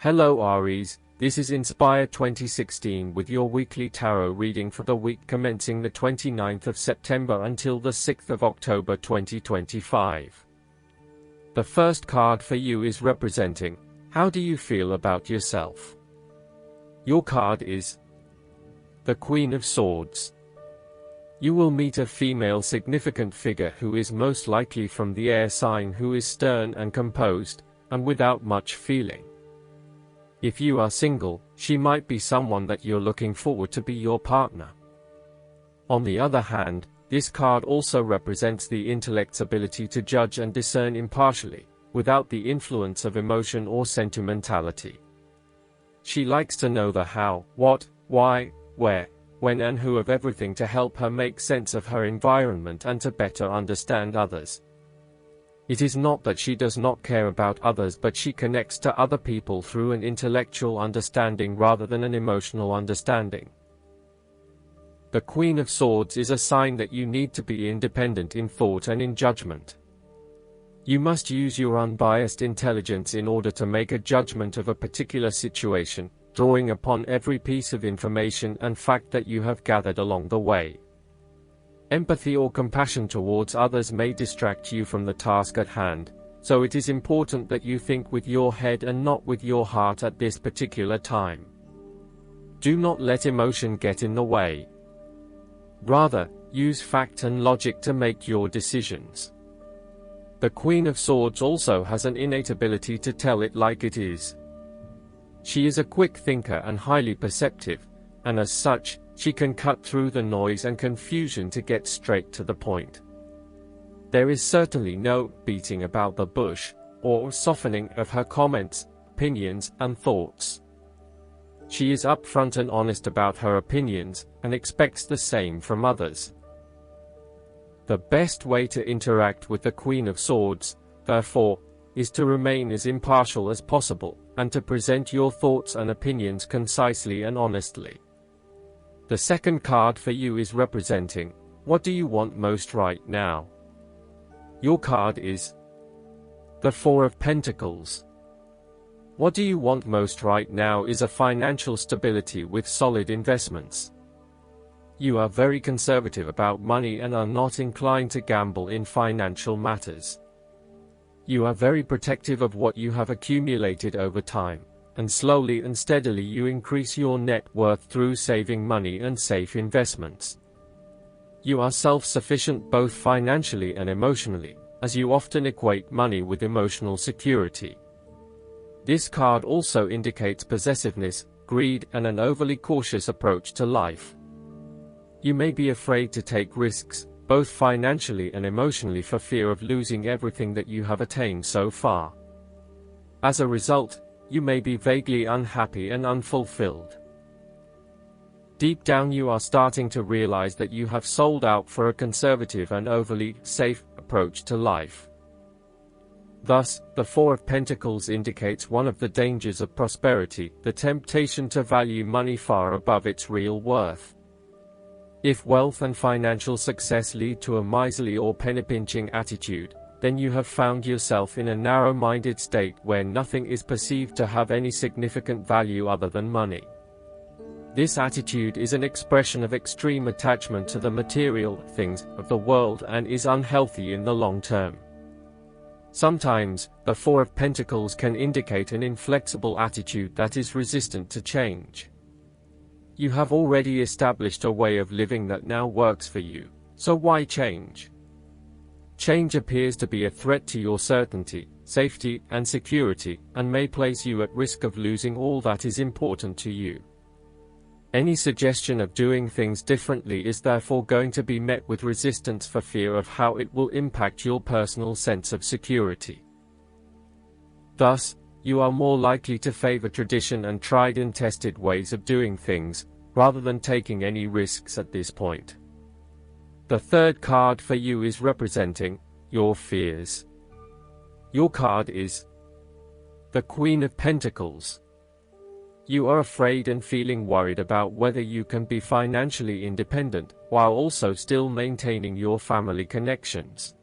Hello Aries, this is Inspire 2016 with your weekly tarot reading for the week commencing the 29th of September until the 6th of October 2025. The first card for you is representing, how do you feel about yourself? Your card is the Queen of Swords. You will meet a female significant figure who is most likely from the air sign, who is stern and composed, and without much feeling. If you are single, she might be someone that you're looking forward to be your partner. On the other hand, this card also represents the intellect's ability to judge and discern impartially, without the influence of emotion or sentimentality. She likes to know the how, what, why, where, when and who of everything to help her make sense of her environment and to better understand others. It is not that she does not care about others, but she connects to other people through an intellectual understanding rather than an emotional understanding. The Queen of Swords is a sign that you need to be independent in thought and in judgment. You must use your unbiased intelligence in order to make a judgment of a particular situation, drawing upon every piece of information and fact that you have gathered along the way. Empathy or compassion towards others may distract you from the task at hand, so it is important that you think with your head and not with your heart at this particular time. Do not let emotion get in the way. Rather, use fact and logic to make your decisions. The Queen of Swords also has an innate ability to tell it like it is. She is a quick thinker and highly perceptive, and as such, she can cut through the noise and confusion to get straight to the point. There is certainly no beating about the bush, or softening of her comments, opinions, and thoughts. She is upfront and honest about her opinions, and expects the same from others. The best way to interact with the Queen of Swords, therefore, is to remain as impartial as possible, and to present your thoughts and opinions concisely and honestly. The second card for you is representing, what do you want most right now? Your card is the Four of Pentacles. What do you want most right now is a financial stability with solid investments. You are very conservative about money and are not inclined to gamble in financial matters. You are very protective of what you have accumulated over time, and slowly and steadily you increase your net worth through saving money and safe investments. You are self-sufficient both financially and emotionally, as you often equate money with emotional security. This card also indicates possessiveness, greed, and an overly cautious approach to life. You may be afraid to take risks, both financially and emotionally, for fear of losing everything that you have attained so far. As a result, you may be vaguely unhappy and unfulfilled. Deep down you are starting to realize that you have sold out for a conservative and overly safe approach to life. Thus, the Four of Pentacles indicates one of the dangers of prosperity, the temptation to value money far above its real worth. If wealth and financial success lead to a miserly or penny-pinching attitude, then you have found yourself in a narrow-minded state where nothing is perceived to have any significant value other than money. This attitude is an expression of extreme attachment to the material things of the world and is unhealthy in the long term. Sometimes, the Four of Pentacles can indicate an inflexible attitude that is resistant to change. You have already established a way of living that now works for you, so why change? Change appears to be a threat to your certainty, safety, and security, and may place you at risk of losing all that is important to you. Any suggestion of doing things differently is therefore going to be met with resistance for fear of how it will impact your personal sense of security. Thus, you are more likely to favor tradition and tried and tested ways of doing things, rather than taking any risks at this point. The third card for you is representing your fears. Your card is the Queen of Pentacles. You are afraid and feeling worried about whether you can be financially independent, while also still maintaining your family connections.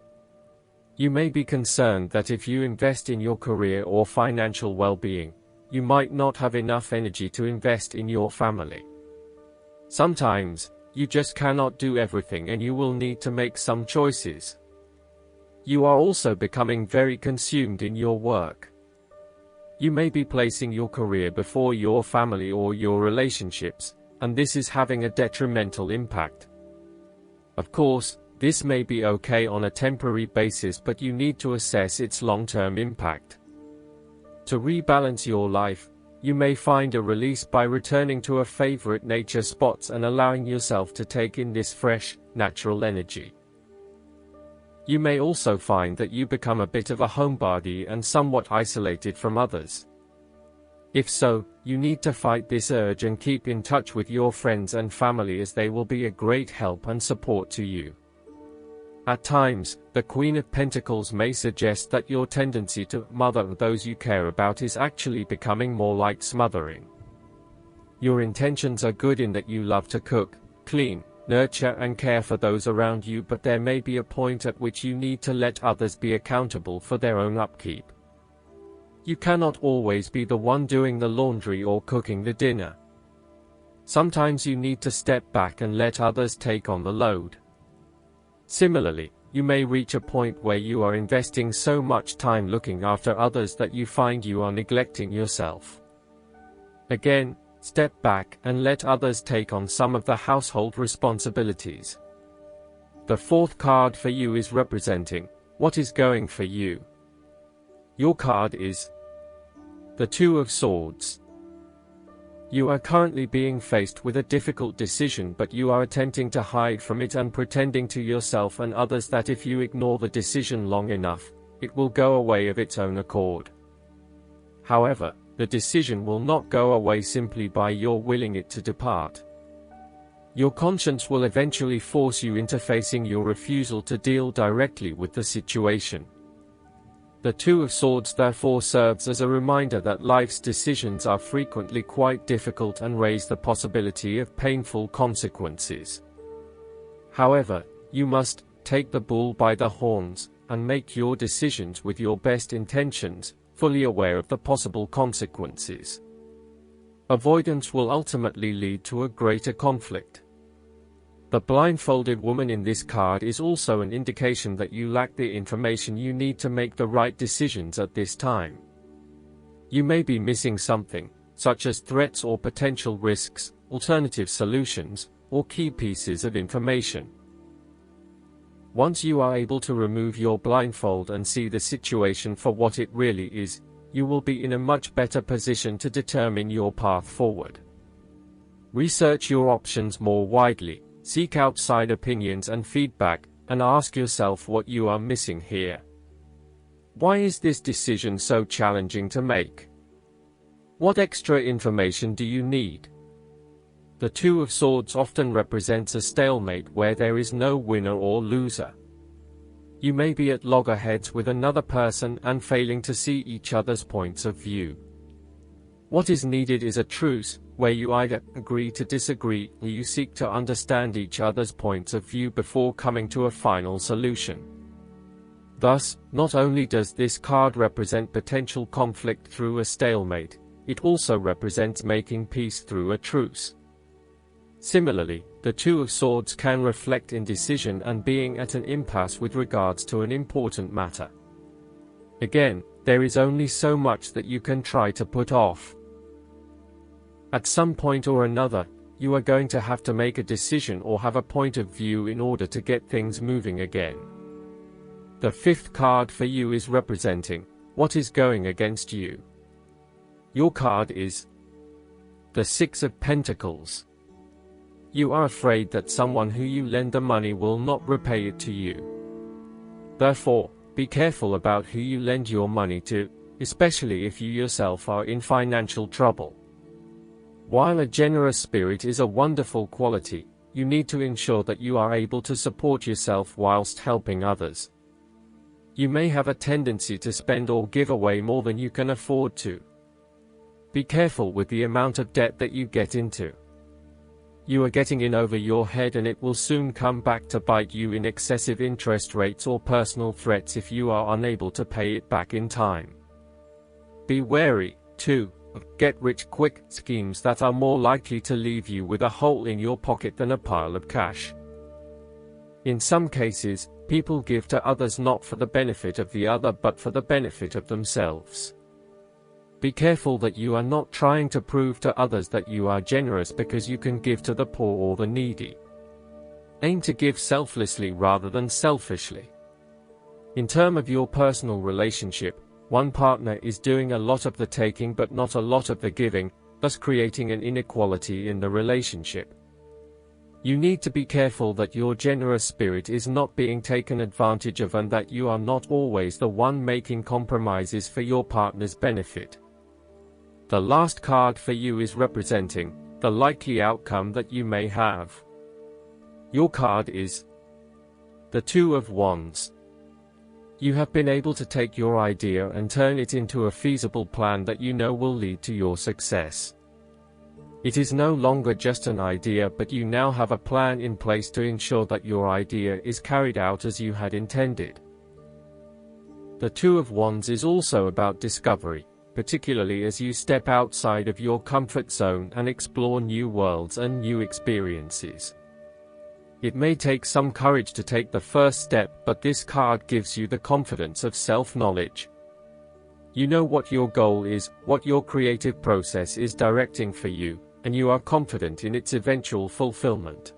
You may be concerned that if you invest in your career or financial well-being, you might not have enough energy to invest in your family. Sometimes, you just cannot do everything and you will need to make some choices. You are also becoming very consumed in your work. You may be placing your career before your family or your relationships, and this is having a detrimental impact. Of course, this may be okay on a temporary basis, but you need to assess its long-term impact. To rebalance your life, you may find a release by returning to a favorite nature spots and allowing yourself to take in this fresh, natural energy. You may also find that you become a bit of a homebody and somewhat isolated from others. If so, you need to fight this urge and keep in touch with your friends and family, as they will be a great help and support to you. At times, the Queen of Pentacles may suggest that your tendency to mother those you care about is actually becoming more like smothering. Your intentions are good in that you love to cook, clean, nurture and care for those around you, but there may be a point at which you need to let others be accountable for their own upkeep. You cannot always be the one doing the laundry or cooking the dinner. Sometimes you need to step back and let others take on the load. Similarly, you may reach a point where you are investing so much time looking after others that you find you are neglecting yourself. Again, step back and let others take on some of the household responsibilities. The fourth card for you is representing what is going for you. Your card is the Two of Swords. You are currently being faced with a difficult decision, but you are attempting to hide from it and pretending to yourself and others that if you ignore the decision long enough, it will go away of its own accord. However, the decision will not go away simply by your willing it to depart. Your conscience will eventually force you into facing your refusal to deal directly with the situation. The Two of Swords therefore serves as a reminder that life's decisions are frequently quite difficult and raise the possibility of painful consequences. However, you must take the bull by the horns and make your decisions with your best intentions, fully aware of the possible consequences. Avoidance will ultimately lead to a greater conflict. The blindfolded woman in this card is also an indication that you lack the information you need to make the right decisions at this time. You may be missing something, such as threats or potential risks, alternative solutions, or key pieces of information. Once you are able to remove your blindfold and see the situation for what it really is, you will be in a much better position to determine your path forward. Research your options more widely, seek outside opinions and feedback, and ask yourself what you are missing here. Why is this decision so challenging to make? What extra information do you need? The Two of Swords often represents a stalemate where there is no winner or loser. You may be at loggerheads with another person and failing to see each other's points of view. What is needed is a truce, where you either agree to disagree or you seek to understand each other's points of view before coming to a final solution. Thus, not only does this card represent potential conflict through a stalemate, it also represents making peace through a truce. Similarly, the Two of Swords can reflect indecision and being at an impasse with regards to an important matter. Again, there is only so much that you can try to put off. At some point or another, you are going to have to make a decision or have a point of view in order to get things moving again. The fifth card for you is representing what is going against you. Your card is the Six of Pentacles. You are afraid that someone who you lend the money will not repay it to you. Therefore, be careful about who you lend your money to, especially if you yourself are in financial trouble. While a generous spirit is a wonderful quality, you need to ensure that you are able to support yourself whilst helping others. You may have a tendency to spend or give away more than you can afford to. Be careful with the amount of debt that you get into. You are getting in over your head and it will soon come back to bite you in excessive interest rates or personal threats if you are unable to pay it back in time. Be wary, too, get-rich-quick schemes that are more likely to leave you with a hole in your pocket than a pile of cash. In some cases, people give to others not for the benefit of the other but for the benefit of themselves. Be careful that you are not trying to prove to others that you are generous because you can give to the poor or the needy. Aim to give selflessly rather than selfishly. In terms of your personal relationship, one partner is doing a lot of the taking but not a lot of the giving, thus creating an inequality in the relationship. You need to be careful that your generous spirit is not being taken advantage of and that you are not always the one making compromises for your partner's benefit. The last card for you is representing the likely outcome that you may have. Your card is the Two of Wands. You have been able to take your idea and turn it into a feasible plan that you know will lead to your success. It is no longer just an idea, but you now have a plan in place to ensure that your idea is carried out as you had intended. The Two of Wands is also about discovery, particularly as you step outside of your comfort zone and explore new worlds and new experiences. It may take some courage to take the first step, but this card gives you the confidence of self-knowledge. You know what your goal is, what your creative process is directing for you, and you are confident in its eventual fulfillment.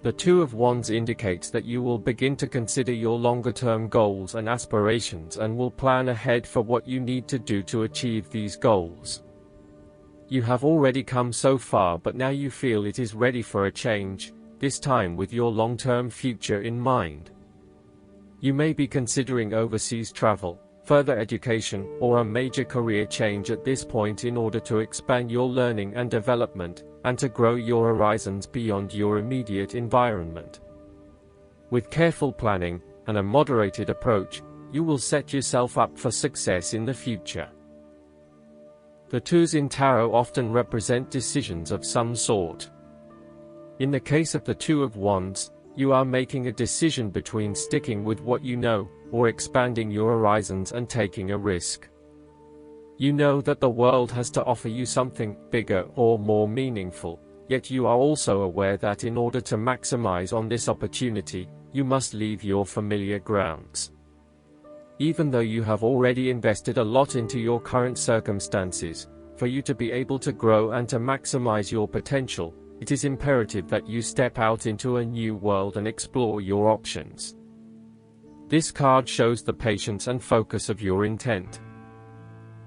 The Two of Wands indicates that you will begin to consider your longer-term goals and aspirations and will plan ahead for what you need to do to achieve these goals. You have already come so far, but now you feel it is ready for a change, this time with your long-term future in mind. You may be considering overseas travel, further education, or a major career change at this point in order to expand your learning and development, and to grow your horizons beyond your immediate environment. With careful planning and a moderated approach, you will set yourself up for success in the future. The twos in tarot often represent decisions of some sort. In the case of the Two of Wands, you are making a decision between sticking with what you know, or expanding your horizons and taking a risk. You know that the world has to offer you something bigger or more meaningful, yet you are also aware that in order to maximize on this opportunity, you must leave your familiar grounds. Even though you have already invested a lot into your current circumstances, for you to be able to grow and to maximize your potential, it is imperative that you step out into a new world and explore your options. This card shows the patience and focus of your intent.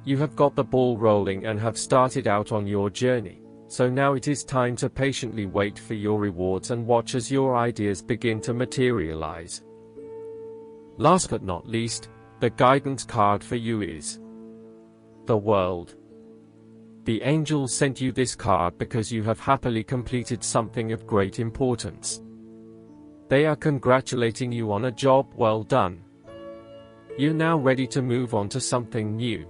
You have got the ball rolling and have started out on your journey, so now it is time to patiently wait for your rewards and watch as your ideas begin to materialize. Last but not least, the guidance card for you is the World. The angels sent you this card because you have happily completed something of great importance. They are congratulating you on a job well done. You're now ready to move on to something new.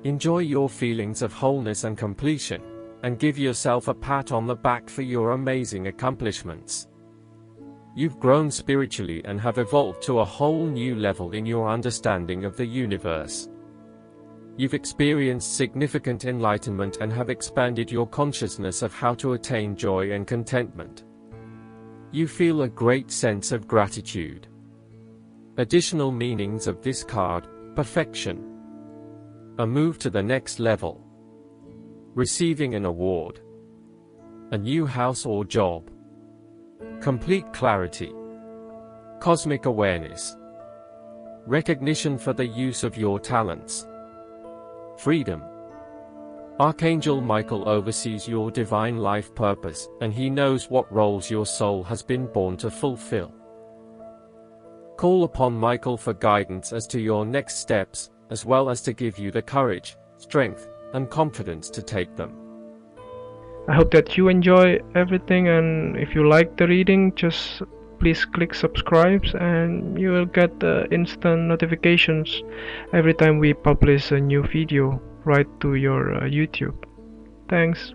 Enjoy your feelings of wholeness and completion, and give yourself a pat on the back for your amazing accomplishments. You've grown spiritually and have evolved to a whole new level in your understanding of the universe. You've experienced significant enlightenment and have expanded your consciousness of how to attain joy and contentment. You feel a great sense of gratitude. Additional meanings of this card: perfection, a move to the next level, receiving an award, a new house or job, complete clarity, cosmic awareness, recognition for the use of your talents, freedom. Archangel Michael oversees your divine life purpose, and he knows what roles your soul has been born to fulfill. Call upon Michael for guidance as to your next steps, as well as to give you the courage, strength, and confidence to take them. I hope that you enjoy everything, and if you like the reading, just please click subscribe and you will get the instant notifications every time we publish a new video right to your YouTube. Thanks.